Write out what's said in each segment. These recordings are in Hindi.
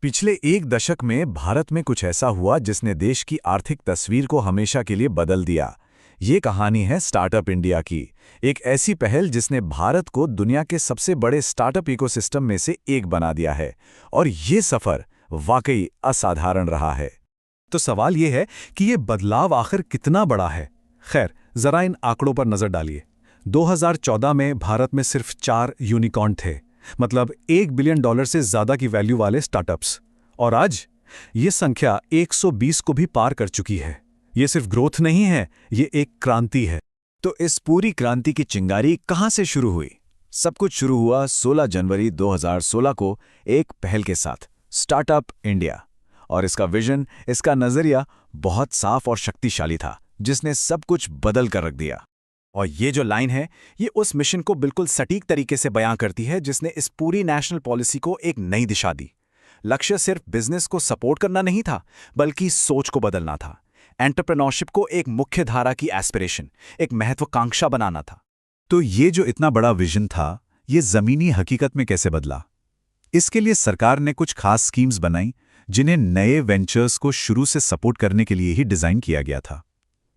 पिछले एक दशक में भारत में कुछ ऐसा हुआ जिसने देश की आर्थिक तस्वीर को हमेशा के लिए बदल दिया। ये कहानी है स्टार्टअप इंडिया की, एक ऐसी पहल जिसने भारत को दुनिया के सबसे बड़े स्टार्टअप इकोसिस्टम में से एक बना दिया है। और ये सफर वाकई असाधारण रहा है। तो सवाल ये है कि ये बदलाव आखिर कितना बड़ा है। खैर, जरा इन आंकड़ों पर नजर डालिए। 2014 में भारत में सिर्फ 4 यूनिकॉर्न थे, मतलब $1 बिलियन से ज्यादा की वैल्यू वाले स्टार्टअप्स। और आज ये संख्या 120 को भी पार कर चुकी है। ये सिर्फ ग्रोथ नहीं है, ये एक क्रांति है। तो इस पूरी क्रांति की चिंगारी कहां से शुरू हुई? सब कुछ शुरू हुआ 16 जनवरी 2016 को एक पहल के साथ, स्टार्टअप इंडिया। और इसका विजन, इसका नजरिया बहुत साफ और शक्तिशाली था, जिसने सब कुछ बदल कर रख दिया। और ये जो लाइन है, ये उस मिशन को बिल्कुल सटीक तरीके से बयां करती है जिसने इस पूरी नेशनल पॉलिसी को एक नई दिशा दी। लक्ष्य सिर्फ बिजनेस को सपोर्ट करना नहीं था, बल्कि सोच को बदलना था। एंटरप्रेन्योरशिप को एक मुख्य धारा की एस्पिरेशन, एक महत्वाकांक्षा बनाना था। तो ये जो इतना बड़ा विजन था, ये जमीनी हकीकत में कैसे बदला? इसके लिए सरकार ने कुछ खास स्कीम्स बनाई, जिन्हें नए वेंचर्स को शुरू से सपोर्ट करने के लिए ही डिजाइन किया गया था।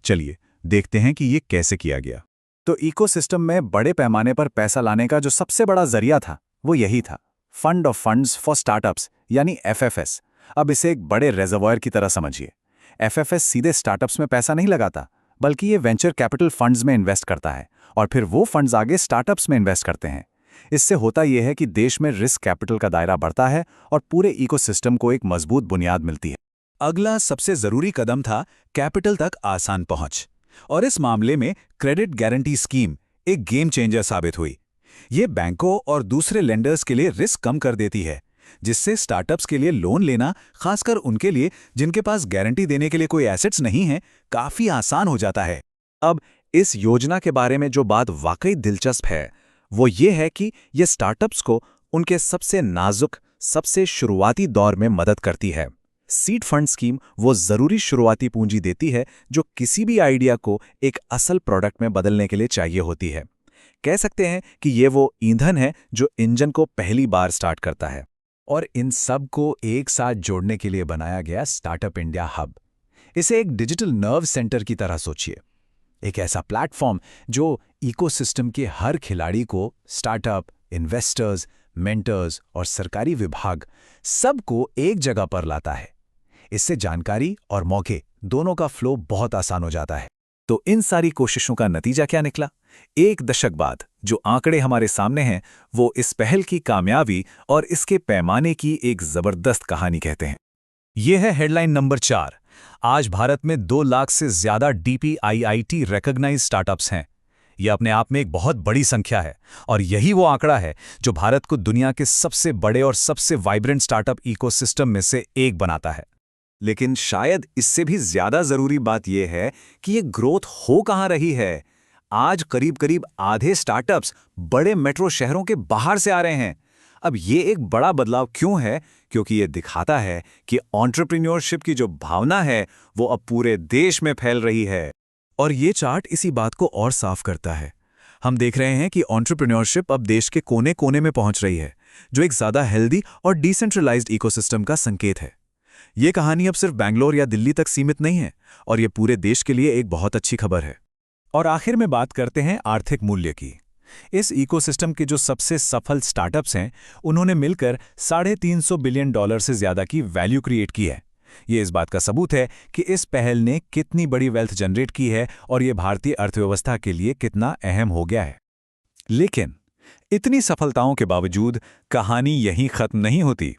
चलिए देखते हैं कि ये कैसे किया गया। तो इकोसिस्टम में बड़े पैमाने पर पैसा लाने का जो सबसे बड़ा जरिया था, वो यही था, fund of funds for startups, यानी एफएफएस। अब इसे एक बड़े रिजर्वायर की तरह समझिए। एफएफएस सीधे स्टार्टअप्स में पैसा नहीं लगाता, बल्कि ये वेंचर कैपिटल फंड्स में इन्वेस्ट करता है, और फिर वो फंड्स आगे स्टार्टअप्स में इन्वेस्ट करते हैं। इससे होता यह है कि देश में रिस्क कैपिटल का दायरा बढ़ता है और पूरे इकोसिस्टम को एक मजबूत बुनियाद मिलती है। अगला सबसे जरूरी कदम था कैपिटल तक आसान पहुंच, और इस मामले में क्रेडिट गारंटी स्कीम एक गेम चेंजर साबित हुई। ये बैंकों और दूसरे लेंडर्स के लिए रिस्क कम कर देती है, जिससे स्टार्टअप्स के लिए लोन लेना, खासकर उनके लिए जिनके पास गारंटी देने के लिए कोई एसेट्स नहीं है, काफी आसान हो जाता है। अब इस योजना के बारे में जो बात वाकई दिलचस्प है, वो ये है कि ये स्टार्टअप्स को उनके सबसे नाजुक, सबसे शुरुआती दौर में मदद करती है। सीड फंड स्कीम वो जरूरी शुरुआती पूंजी देती है जो किसी भी आइडिया को एक असल प्रोडक्ट में बदलने के लिए चाहिए होती है। कह सकते हैं कि ये वो ईंधन है जो इंजन को पहली बार स्टार्ट करता है। और इन सब को एक साथ जोड़ने के लिए बनाया गया स्टार्टअप इंडिया हब। इसे एक डिजिटल नर्व सेंटर की तरह सोचिए, एक ऐसा प्लेटफॉर्म जो इकोसिस्टम के हर खिलाड़ी को, स्टार्टअप, इन्वेस्टर्स, मेंटर्स और सरकारी विभाग, सबको एक जगह पर लाता है। इससे जानकारी और मौके दोनों का फ्लो बहुत आसान हो जाता है। तो इन सारी कोशिशों का नतीजा क्या निकला? एक दशक बाद जो आंकड़े हमारे सामने हैं, वो इस पहल की कामयाबी और इसके पैमाने की एक जबरदस्त कहानी कहते हैं। यह है हेडलाइन नंबर 4। आज भारत में 2 लाख से ज्यादा DPIIT रिकॉग्नाइज्ड स्टार्टअप्स हैं। यह अपने आप में एक बहुत बड़ी संख्या है, और यही वो आंकड़ा है जो भारत को दुनिया के सबसे बड़े और सबसे वाइब्रेंट स्टार्टअप इकोसिस्टम में से एक बनाता है। लेकिन शायद इससे भी ज्यादा जरूरी बात यह है कि ये ग्रोथ हो कहां रही है। आज करीब करीब आधे स्टार्टअप्स बड़े मेट्रो शहरों के बाहर से आ रहे हैं। अब ये एक बड़ा बदलाव क्यों है? क्योंकि ये दिखाता है कि एंटरप्रेन्योरशिप की जो भावना है, वो अब पूरे देश में फैल रही है। और ये चार्ट इसी बात को और साफ करता है। हम देख रहे हैं कि एंटरप्रेन्योरशिप अब देश के कोने कोने में पहुंच रही है, जो एक ज्यादा हेल्दी और डिसेंट्रलाइज्ड इकोसिस्टम का संकेत है। ये कहानी अब सिर्फ बैंगलोर या दिल्ली तक सीमित नहीं है, और ये पूरे देश के लिए एक बहुत अच्छी खबर है। और आखिर में बात करते हैं आर्थिक मूल्य की। इस इकोसिस्टम के जो सबसे सफल स्टार्टअप्स हैं, उन्होंने मिलकर $350 बिलियन से ज्यादा की वैल्यू क्रिएट की है। ये इस बात का सबूत है कि इस पहल ने कितनी बड़ी वेल्थ जनरेट की है और ये भारतीय अर्थव्यवस्था के लिए कितना अहम हो गया है। लेकिन इतनी सफलताओं के बावजूद कहानी यहीं खत्म नहीं होती।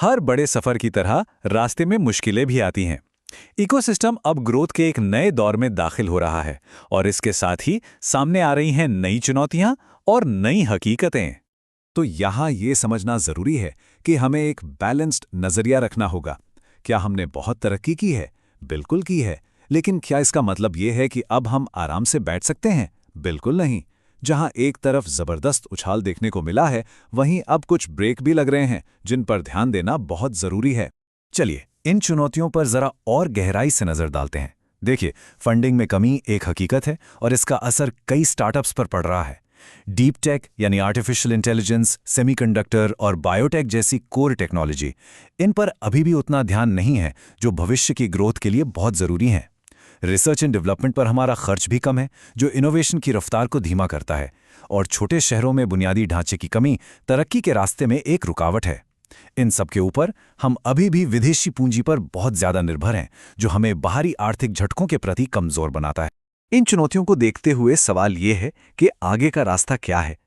हर बड़े सफर की तरह रास्ते में मुश्किलें भी आती हैं। इकोसिस्टम अब ग्रोथ के एक नए दौर में दाखिल हो रहा है, और इसके साथ ही सामने आ रही हैं नई चुनौतियां और नई हकीकतें। तो यहां ये समझना जरूरी है कि हमें एक बैलेंस्ड नजरिया रखना होगा। क्या हमने बहुत तरक्की की है? बिल्कुल की है। लेकिन क्या इसका मतलब ये है कि अब हम आराम से बैठ सकते हैं? बिल्कुल नहीं। जहां एक तरफ जबरदस्त उछाल देखने को मिला है, वहीं अब कुछ ब्रेक भी लग रहे हैं, जिन पर ध्यान देना बहुत जरूरी है। चलिए इन चुनौतियों पर जरा और गहराई से नजर डालते हैं। देखिए, फंडिंग में कमी एक हकीकत है, और इसका असर कई स्टार्टअप्स पर पड़ रहा है। डीप टेक यानी आर्टिफिशियल इंटेलिजेंस, सेमीकंडक्टर और बायोटेक जैसी कोर टेक्नोलॉजी, इन पर अभी भी उतना ध्यान नहीं है जो भविष्य की ग्रोथ के लिए बहुत ज़रूरी हैं। रिसर्च एंड डेवलपमेंट पर हमारा खर्च भी कम है, जो इनोवेशन की रफ्तार को धीमा करता है, और छोटे शहरों में बुनियादी ढांचे की कमी तरक्की के रास्ते में एक रुकावट है। इन सब के ऊपर हम अभी भी विदेशी पूंजी पर बहुत ज़्यादा निर्भर हैं, जो हमें बाहरी आर्थिक झटकों के प्रति कमज़ोर बनाता है। इन चुनौतियों को देखते हुए सवाल ये है कि आगे का रास्ता क्या है?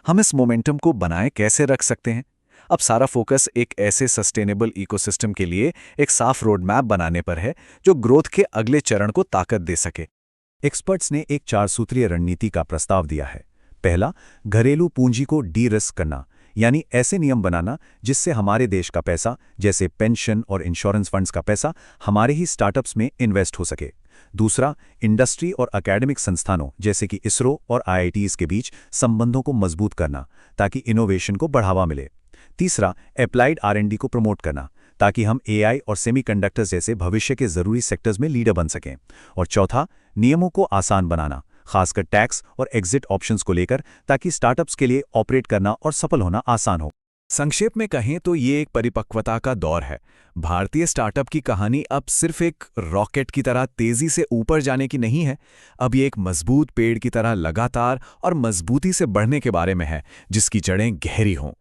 हम इस मोमेंटम को बनाए कैसे रख सकते हैं? अब सारा फोकस एक ऐसे सस्टेनेबल इकोसिस्टम के लिए एक साफ रोड मैप बनाने पर है जो ग्रोथ के अगले चरण को ताकत दे सके। एक्सपर्ट्स ने एक 4 सूत्रीय रणनीति का प्रस्ताव दिया है। पहला, घरेलू पूंजी को डी रिस्क करना, यानी ऐसे नियम बनाना जिससे हमारे देश का पैसा, जैसे पेंशन और इंश्योरेंस फंड्स का पैसा, हमारे ही स्टार्टअप्स में इन्वेस्ट हो सके। दूसरा, इंडस्ट्री और एकेडमिक संस्थानों जैसे कि इसरो और आईआईटीज के बीच संबंधों को मजबूत करना ताकि इनोवेशन को बढ़ावा मिले। तीसरा, एप्लाइड R&D को प्रमोट करना ताकि हम AI और सेमीकंडक्टर्स जैसे भविष्य के जरूरी सेक्टर्स में लीडर बन सकें। और चौथा, नियमों को आसान बनाना, खासकर टैक्स और एग्जिट ऑप्शंस को लेकर, ताकि स्टार्टअप्स के लिए ऑपरेट करना और सफल होना आसान हो। संक्षेप में कहें तो ये एक परिपक्वता का दौर है। भारतीय स्टार्टअप की कहानी अब सिर्फ एक रॉकेट की तरह तेजी से ऊपर जाने की नहीं है, अब ये एक मजबूत पेड़ की तरह लगातार और मजबूती से बढ़ने के बारे में है, जिसकी जड़ें गहरी हों।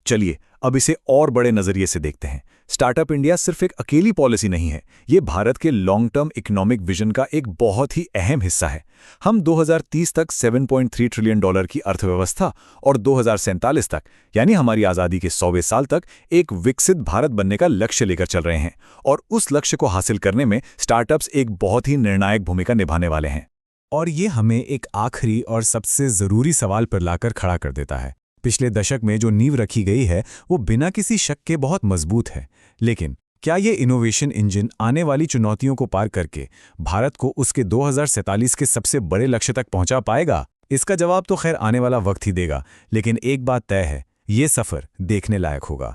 चलिए अब इसे और बड़े नजरिए से देखते हैं। स्टार्टअप इंडिया सिर्फ एक अकेली पॉलिसी नहीं है, ये भारत के लॉन्ग टर्म इकोनॉमिक विजन का एक बहुत ही अहम हिस्सा है। हम 2030 तक $7.3 ट्रिलियन की अर्थव्यवस्था और 2047 तक, यानी हमारी आज़ादी के 100वें साल तक, एक विकसित भारत बनने का लक्ष्य लेकर चल रहे हैं, और उस लक्ष्य को हासिल करने में स्टार्टअप्स एक बहुत ही निर्णायक भूमिका निभाने वाले हैं। और ये हमें एक आखिरी और सबसे ज़रूरी सवाल पर लाकर खड़ा कर देता है। पिछले दशक में जो नींव रखी गई है वो बिना किसी शक के बहुत मजबूत है, लेकिन क्या ये इनोवेशन इंजन आने वाली चुनौतियों को पार करके भारत को उसके 2047 के सबसे बड़े लक्ष्य तक पहुंचा पाएगा? इसका जवाब तो खैर आने वाला वक्त ही देगा, लेकिन एक बात तय है, ये सफ़र देखने लायक होगा।